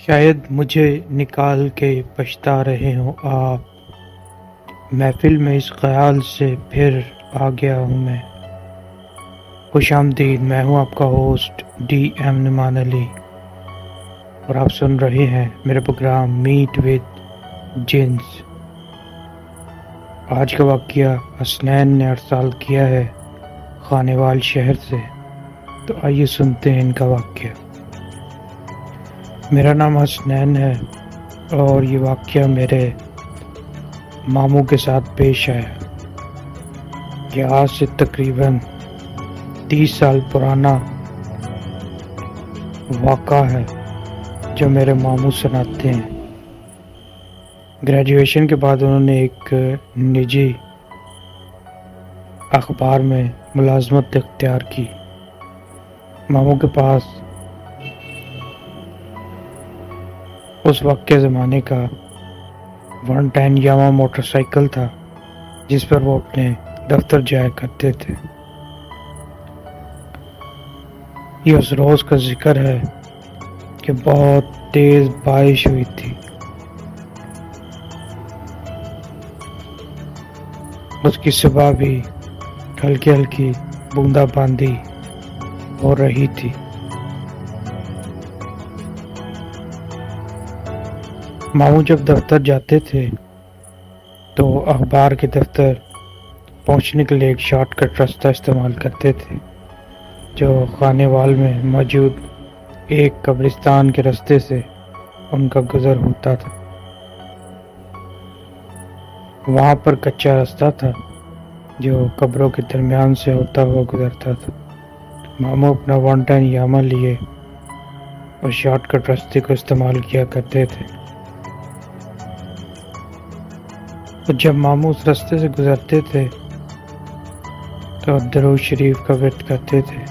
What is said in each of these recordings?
شاید مجھے نکال کے پچھتا رہے ہوں آپ، محفل میں اس خیال سے پھر آ گیا ہوں میں۔ خوش آمدید، میں ہوں آپ کا ہوسٹ ڈی ایم نعمان علی، اور آپ سن رہے ہیں میرا پروگرام میٹ ود جنس۔ آج کا واقعہ حسنین نے ارسال کیا ہے خانیوال شہر سے، تو آئیے سنتے ہیں ان کا واقعہ۔ میرا نام حسنین ہے اور یہ واقعہ میرے ماموں کے ساتھ پیش آیا۔ یہ آج سے تقریباً 30 سال پرانا واقعہ ہے جو میرے ماموں سناتے ہیں۔ گریجویشن کے بعد انہوں نے ایک نجی اخبار میں ملازمت اختیار کی۔ ماموں کے پاس اس وقت کے زمانے کا 110 یاما موٹر سائیکل تھا جس پر وہ اپنے دفتر جایا کرتے تھے۔ یہ اس روز کا ذکر ہے کہ بہت تیز بارش ہوئی تھی۔ اس کی صبح بھی ہلکی ہلکی بوندا باندی ہو رہی تھی۔ ماموں جب دفتر جاتے تھے تو اخبار کے دفتر پہنچنے کے لیے ایک شارٹ کٹ راستہ استعمال کرتے تھے جو خانیوال میں موجود ایک قبرستان کے راستے سے ان کا گزر ہوتا تھا۔ وہاں پر کچا راستہ تھا جو قبروں کے درمیان سے ہوتا ہوا گزرتا تھا۔ ماموں اپنا 110 یاما لیے اور شارٹ کٹ راستے کو استعمال کیا کرتے تھے۔ اور جب ماموں اس راستے سے گزرتے تھے تو درود شریف کا ورد کرتے تھے،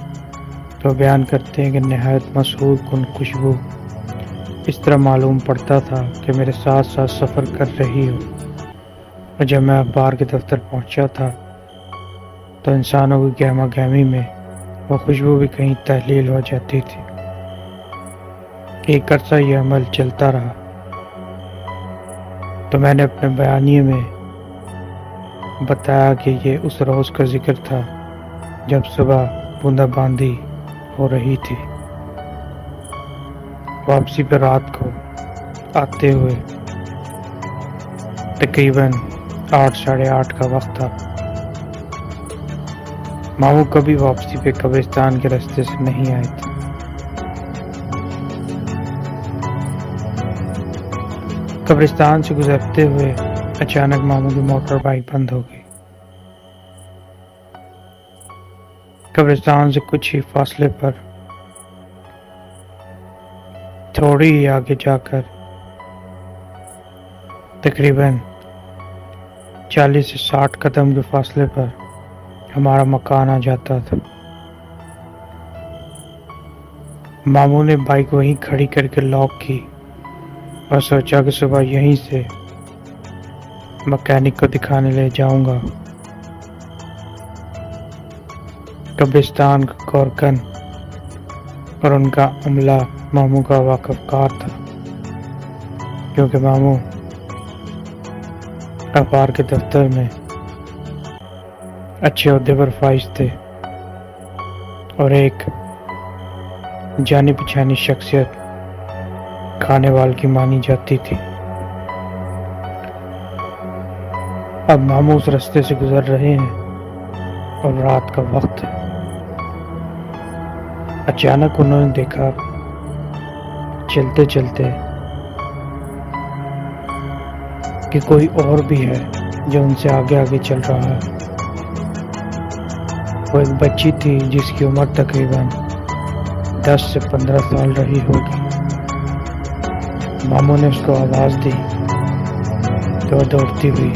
تو بیان کرتے ہیں کہ نہایت مسحور کن خوشبو اس طرح معلوم پڑتا تھا کہ میرے ساتھ ساتھ سفر کر رہی ہو۔ اور جب میں اخبار کے دفتر پہنچا تھا تو انسانوں کی گہما گہمی میں وہ خوشبو بھی کہیں تحلیل ہو جاتی تھی۔ ایک عرصہ یہ عمل چلتا رہا تو میں نے اپنے بیانیے میں بتایا کہ یہ اس روز کا ذکر تھا جب صبح بوندا باندی ہو رہی تھی۔ واپسی پہ رات کو آتے ہوئے تقریباً 8 ساڑھے 8 کا وقت تھا۔ ماموں کبھی واپسی پہ قبرستان کے راستے سے نہیں آئے تھے۔ قبرستان سے گزرتے ہوئے اچانک ماموں کی موٹر بائک بند ہو گئی۔ قبرستان سے کچھ ہی فاصلے پر تھوڑی ہی آگے جا کر تقریباً 40 سے 60 قدم کے فاصلے پر ہمارا مکان آ جاتا تھا۔ ماموں نے بائک وہیں کھڑی کر کے لاک کی اور سوچا کہ صبح یہیں سے مکینک کو دکھانے لے جاؤں گا۔ قبرستان کا کارکن اور ان کا عملہ ماموں کا واقف کار تھا، کیونکہ ماموں اخبار کے دفتر میں اچھے عہدے پر فائز تھے اور ایک جانی پہچانی شخصیت خانیوال کی مانی جاتی تھی۔ اب ماموں اس راستے سے گزر رہے ہیں اور رات کا وقت ہے۔ اچانک انہوں نے دیکھا چلتے چلتے کہ کوئی اور بھی ہے جو ان سے آگے آگے چل رہا ہے۔ وہ ایک بچی تھی جس کی عمر تقریباً 10 سے 15 سال رہی ہوگی۔ ماموں نے اس کو آواز دی تو دوڑتی ہوئی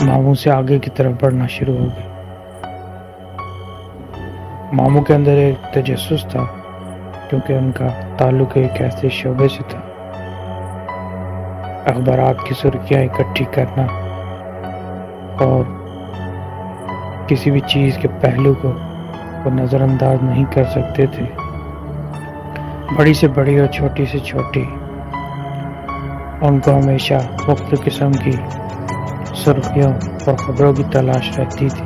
ماموں سے آگے کی طرف بڑھنا شروع ہو گئی۔ ماموں کے اندر ایک تجسس تھا کیونکہ ان کا تعلق ایک ایسے شعبے سے تھا، اخبارات کی سرخیاں اکٹھی کرنا اور کسی بھی چیز کے پہلو کو وہ نظر انداز نہیں کر سکتے تھے۔ بڑی سے بڑی اور چھوٹی سے چھوٹی، ان کو ہمیشہ مختلف قسم کی سرخیوں اور خبروں کی تلاش رہتی تھی۔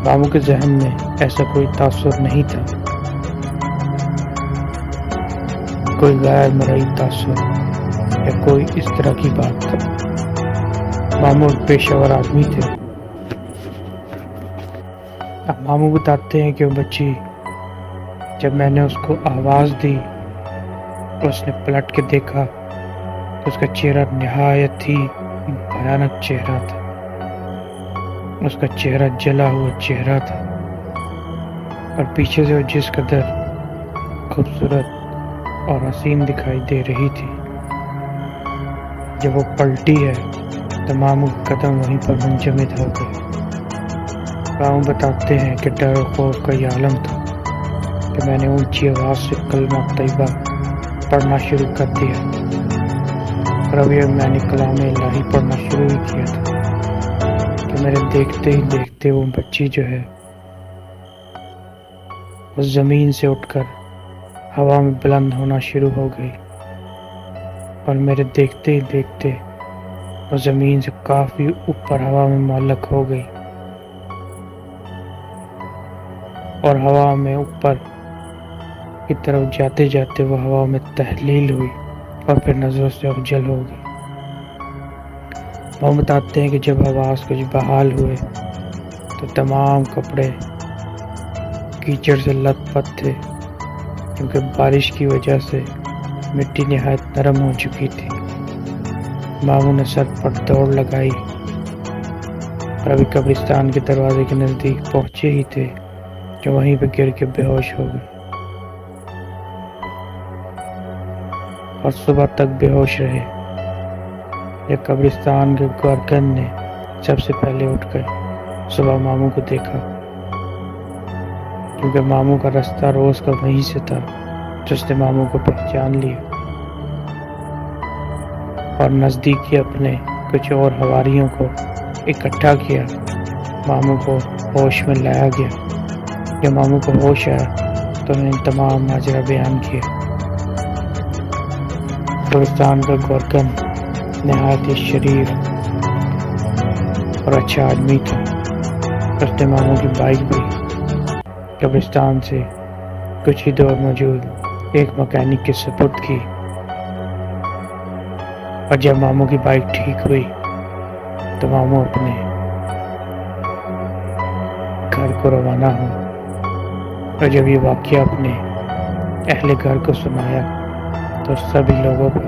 ماموں کے ذہن میں ایسا کوئی تاثر نہیں تھا، کوئی غیر مرئی تاثر یا کوئی اس طرح کی بات تھی۔ ماموں ایک پیشہ ور آدمی تھے۔ اب ماموں بتاتے ہیں کہ وہ بچی، جب میں نے اس کو آواز دی اور اس نے پلٹ کے دیکھا تو اس کا چہرہ نہایت ہی بھیانک چہرہ تھا۔ اس کا چہرہ جلا ہوا چہرہ تھا، اور پیچھے سے وہ جس قدر خوبصورت اور حسین دکھائی دے رہی تھی، جب وہ پلٹی ہے تو ماموں کے قدم وہیں پر منجمد ہو گئے۔ ماموں بتاتے ہیں کہ ڈر و خوف کا یہ عالم تھا کہ میں نے اونچی آواز سے کلمہ طیبہ پڑھنا شروع کر دیا، اور ابھی میں نے کلام الہی پڑھنا شروع ہی کیا تھا کہ میرے دیکھتے ہی دیکھتے وہ بچی جو ہے وہ زمین سے اٹھ کر ہوا میں بلند ہونا شروع ہو گئی، اور میرے دیکھتے ہی دیکھتے وہ زمین سے کافی اوپر ہوا میں معلق ہو گئی، اور ہوا میں اوپر کی طرف جاتے جاتے وہ ہوا میں تحلیل ہوئی اور پھر نظروں سے اوجھل ہو گئی۔ وہ بتاتے ہیں کہ جب حواس کچھ بحال ہوئے تو تمام کپڑے کیچڑ سے لت پت تھے، کیونکہ بارش کی وجہ سے مٹی نہایت نرم ہو چکی تھی۔ ماموں نے سر پر دوڑ لگائی، اور ابھی قبرستان کے دروازے کے نزدیک پہنچے ہی تھے کہ وہیں پہ گر کے بے ہوش ہو گئے، اور صبح تک بے ہوش رہے۔ یہ قبرستان کے کارکن نے سب سے پہلے اٹھ کر صبح ماموں کو دیکھا، کیونکہ ماموں کا راستہ روز کا وہیں سے تھا، تو اس نے ماموں کو پہچان لیا اور نزدیکی اپنے کچھ اور حواریوں کو اکٹھا کیا۔ ماموں کو ہوش میں لایا گیا۔ جب ماموں کو ہوش آیا تو انہوں نے تمام ماجرا بیان کیا۔ قبرستان کا گورکن نہایت ہی شریف اور اچھا آدمی تھا۔ اس نے ماموں کی بائک بھی قبرستان سے کچھ ہی دور موجود ایک مکینک کے سپرد کی، اور جب ماموں کی بائک ٹھیک ہوئی تو ماموں اپنے گھر کو روانہ ہو، اور جب یہ واقعہ اپنے اہل گھر کو سنایا تو سبھی لوگوں پر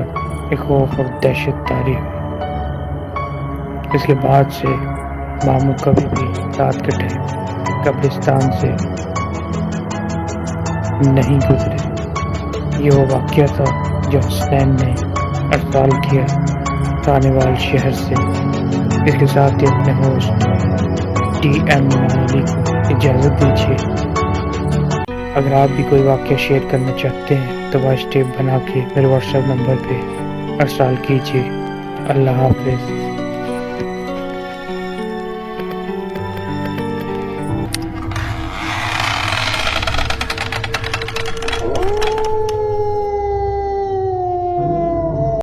ایک خوف اور دہشت طاری ہوئی۔ اس کے بعد سے ماموں کبھی بھی رات کے ٹائم قبرستان سے نہیں گزرے۔ یہ وہ واقعہ تھا جو حسنین نے ارسال کیا سانیوال شہر سے۔ اس کے ساتھ ہی اپنے ہوسٹ TM منالی کو اجازت دیجیے۔ اگر آپ بھی کوئی واقعہ شیئر کرنا چاہتے ہیں تو وائس ٹیپ بنا کے میرے واٹس ایپ نمبر پہ ارسال کیجیے۔ اللہ حافظ۔